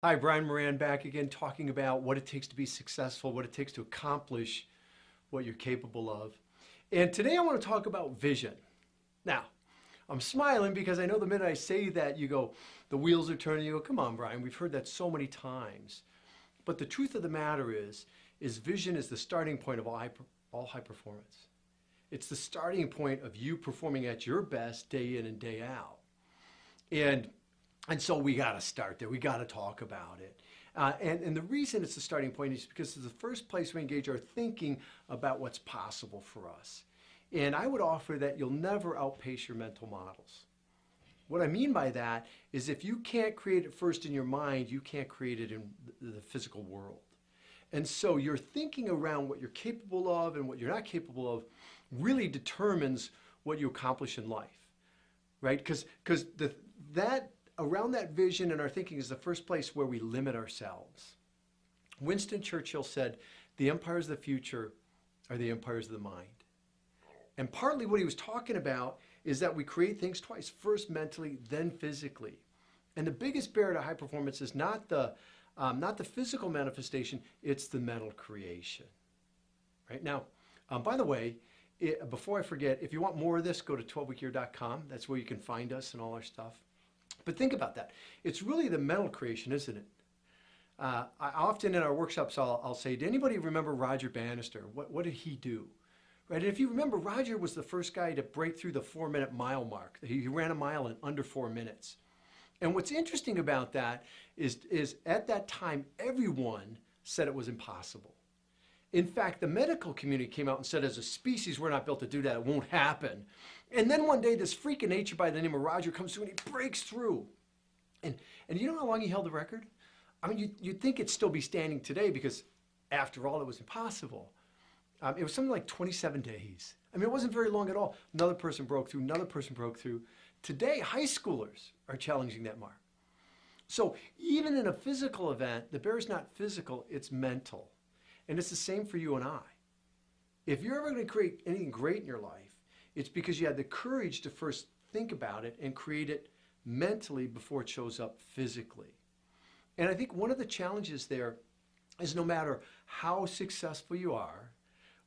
Hi, Brian Moran back again talking about what it takes to be successful, what it takes to accomplish what you're capable of. And today I want to talk about vision. Now, I'm smiling because I know the minute I say that, you go, the wheels are turning. You go, come on, Brian, we've heard that so many times. But the truth of the matter is vision is the starting point of all high performance. It's the starting point of you performing at your best day in and day out. And and so we got to start there. We got to talk about it. And the reason it's the starting point is because it's the first place we engage our thinking about what's possible for us. And I would offer that you'll never outpace your mental models. What I mean by that is if you can't create it first in your mind, you can't create it in the physical world. And so your thinking around what you're capable of and what you're not capable of really determines what you accomplish in life, right? Because that around that vision and our thinking is the first place where we limit ourselves. Winston Churchill said, the empires of the future are the empires of the mind. And partly what he was talking about is that we create things twice, first mentally, then physically. And the biggest barrier to high performance is not the physical manifestation, it's the mental creation. Right now, by the way, before I forget, if you want more of this, go to 12weekyear.com. That's where you can find us and all our stuff. But think about that. It's really the mental creation, isn't it? I often in our workshops, I'll say, did anybody remember Roger Bannister? What did he do? Right? And if you remember, Roger was the first guy to break through the 4-minute mile mark. He ran a mile in under 4 minutes. And what's interesting about that is at that time, everyone said it was impossible. In fact, the medical community came out and said, as a species, we're not built to do that. It won't happen. And then one day, this freak of nature by the name of Roger comes through and he breaks through. And you know how long he held the record? I mean, you'd think it'd still be standing today because, after all, it was impossible. It was something like 27 days. I mean, it wasn't very long at all. Another person broke through, another person broke through. Today, high schoolers are challenging that mark. So even in a physical event, the barrier's not physical, it's mental. And it's the same for you and I. If you're ever going to create anything great in your life, it's because you had the courage to first think about it and create it mentally before it shows up physically. And I think one of the challenges there is no matter how successful you are,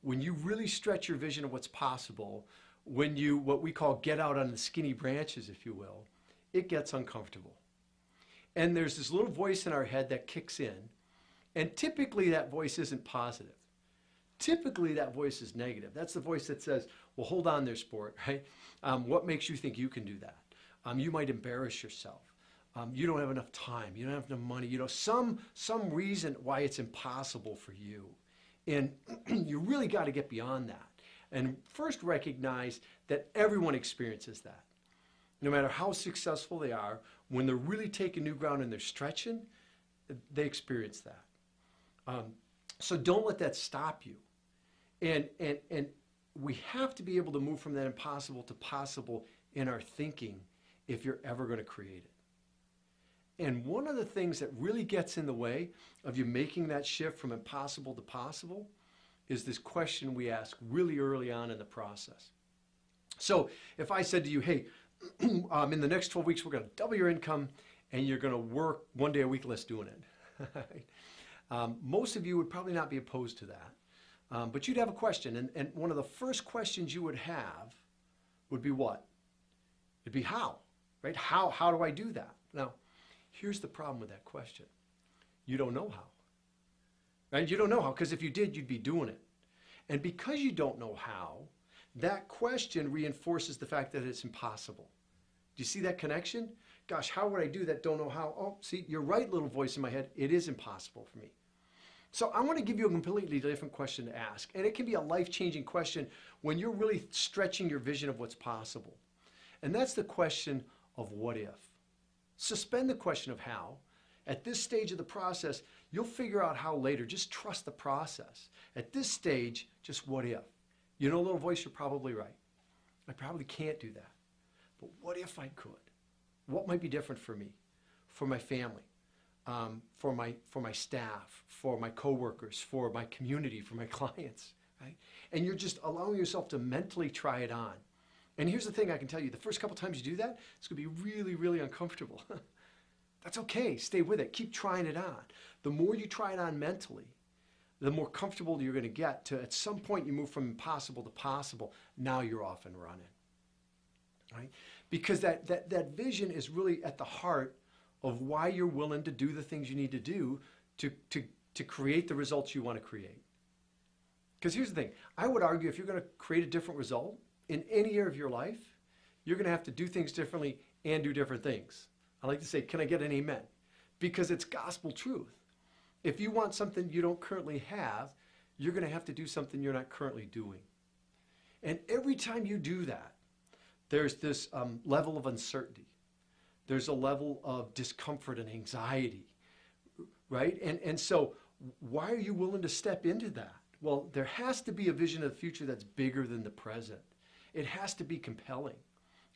when you really stretch your vision of what's possible, when you, what we call get out on the skinny branches, if you will, it gets uncomfortable. And there's this little voice in our head that kicks in, and typically that voice isn't positive. Typically that voice is negative. That's the voice that says, well, hold on there, sport, right? What makes you think you can do that? You might embarrass yourself. You don't have enough time. You don't have enough money. You know, some reason why it's impossible for you. And you really got to get beyond that. And first recognize that everyone experiences that. No matter how successful they are, when they're really taking new ground and they're stretching, they experience that. So don't let that stop you. And we have to be able to move from that impossible to possible in our thinking if you're ever going to create it. And one of the things that really gets in the way of you making that shift from impossible to possible is this question we ask really early on in the process. So if I said to you, hey, in the next 12 weeks, we're going to double your income and you're going to work 1 day a week less doing it. Most of you would probably not be opposed to that. But you'd have a question. And one of the first questions you would have would be what? It'd be how, right? How do I do that? Now, here's the problem with that question. You don't know how, right? You don't know how, because if you did, you'd be doing it. And because you don't know how, that question reinforces the fact that it's impossible. Do you see that connection? Gosh, how would I do that? Don't know how. Oh, see, you're right, little voice in my head. It is impossible for me. So I want to give you a completely different question to ask. And it can be a life-changing question when you're really stretching your vision of what's possible. And that's the question of what if. Suspend the question of how. At this stage of the process, you'll figure out how later. Just trust the process. At this stage, just what if. You know, little voice, you're probably right. I probably can't do that. But what if I could? What might be different for me, for my family, for my staff, for my coworkers, for my community, for my clients, right? And you're just allowing yourself to mentally try it on. And here's the thing I can tell you, the first couple times you do that, it's going to be really, really uncomfortable. That's okay. Stay with it. Keep trying it on. The more you try it on mentally, the more comfortable you're going to get to at some point you move from impossible to possible. Now you're off and running. Right? Because that vision is really at the heart of why you're willing to do the things you need to do to create the results you want to create. Because here's the thing. I would argue if you're going to create a different result in any area of your life, you're going to have to do things differently and do different things. I like to say, can I get an amen? Because it's gospel truth. If you want something you don't currently have, you're going to have to do something you're not currently doing. And every time you do that, there's this level of uncertainty. There's a level of discomfort and anxiety, right? And so why are you willing to step into that? Well, there has to be a vision of the future that's bigger than the present. It has to be compelling.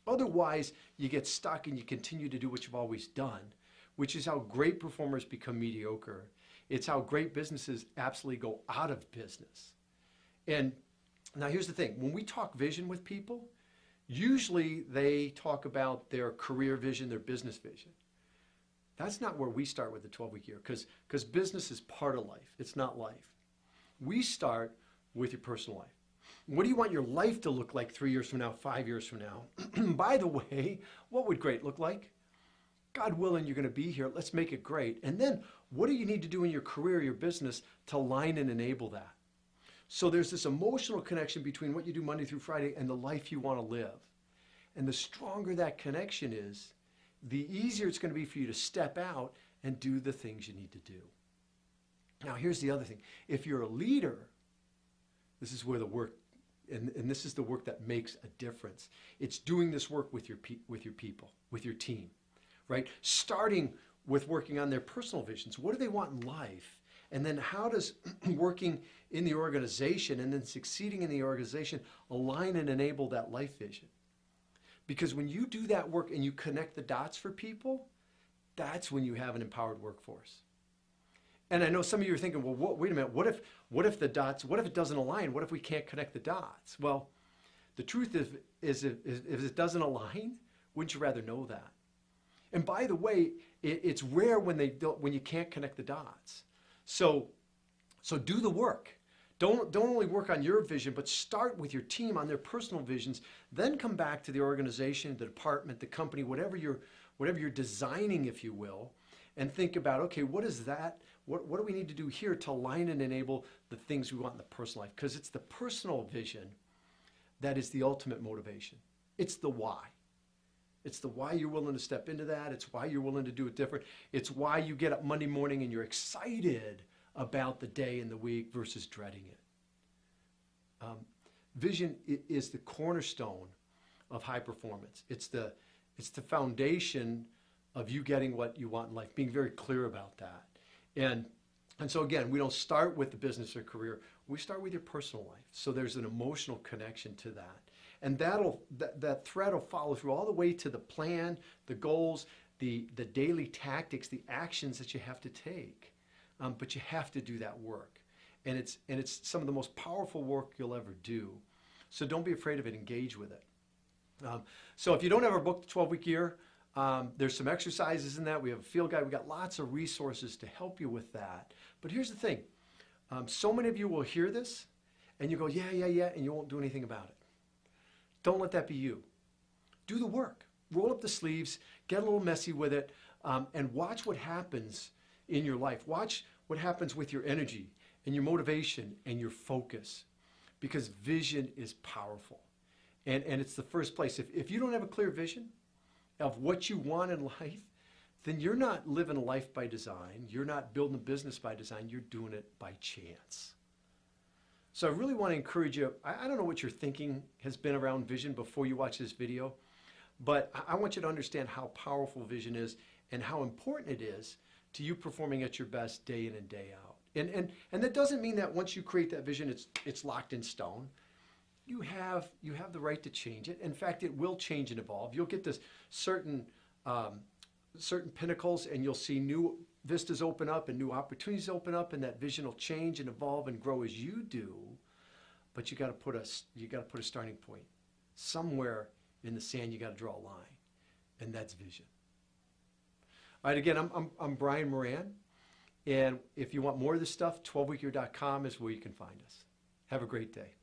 Otherwise, you get stuck and you continue to do what you've always done, which is how great performers become mediocre. It's how great businesses absolutely go out of business. And now here's the thing. When we talk vision with people, usually they talk about their career vision, their business vision. That's not where we start with the 12-week year because business is part of life. It's not life. We start with your personal life. What do you want your life to look like 3 years from now, 5 years from now? By the way, what would great look like? God willing, you're going to be here. Let's make it great. And then what do you need to do in your career, your business to align and enable that? So there's this emotional connection between what you do Monday through Friday and the life you want to live. And the stronger that connection is, the easier it's going to be for you to step out and do the things you need to do. Now, here's the other thing. If you're a leader, this is where the work, and this is the work that makes a difference. It's doing this work with your people, with your team, right? Starting with working on their personal visions. What do they want in life? And then how does working in the organization and then succeeding in the organization align and enable that life vision? Because when you do that work and you connect the dots for people, that's when you have an empowered workforce. And I know some of you are thinking, well, wait a minute, what if it doesn't align? What if we can't connect the dots? Well, the truth is if it doesn't align, wouldn't you rather know that? And by the way, it's rare when you can't connect the dots. So do the work. Don't only work on your vision, but start with your team on their personal visions. Then come back to the organization, the department, the company, whatever you're designing, if you will, and think about, okay, what is that? What do we need to do here to align and enable the things we want in the personal life? Because it's the personal vision that is the ultimate motivation. It's the why. It's the why you're willing to step into that. It's why you're willing to do it different. It's why you get up Monday morning and you're excited about the day and the week versus dreading it. Vision is the cornerstone of high performance. It's the foundation of you getting what you want in life, being very clear about that. And so again, we don't start with the business or career. We start with your personal life. So there's an emotional connection to that. And that thread will follow through all the way to the plan, the goals, the daily tactics, the actions that you have to take. But you have to do that work. And it's some of the most powerful work you'll ever do. So don't be afraid of it. Engage with it. So if you don't have our book, The 12-Week Year, there's some exercises in that. We have a field guide. We got lots of resources to help you with that. But here's the thing. So many of you will hear this and you go, yeah, and you won't do anything about it. Don't let that be you. Do the work. Roll up the sleeves, get a little messy with it, and watch what happens in your life. Watch what happens with your energy and your motivation and your focus, because vision is powerful. And it's the first place. If you don't have a clear vision of what you want in life, then you're not living a life by design. You're not building a business by design. You're doing it by chance. So I really want to encourage you. I don't know what your thinking has been around vision before you watch this video, but I want you to understand how powerful vision is and how important it is to you performing at your best day in and day out. And that doesn't mean that once you create that vision, it's locked in stone. You have the right to change it. In fact, it will change and evolve. You'll get this certain pinnacles, and you'll see new vistas open up and new opportunities open up, and that vision will change and evolve and grow as you do. But you got to put a starting point somewhere in the sand. You got to draw a line, and that's vision. All right, again, I'm Brian Moran. And if you want more of this stuff, 12weekyear.com is where you can find us. Have a great day.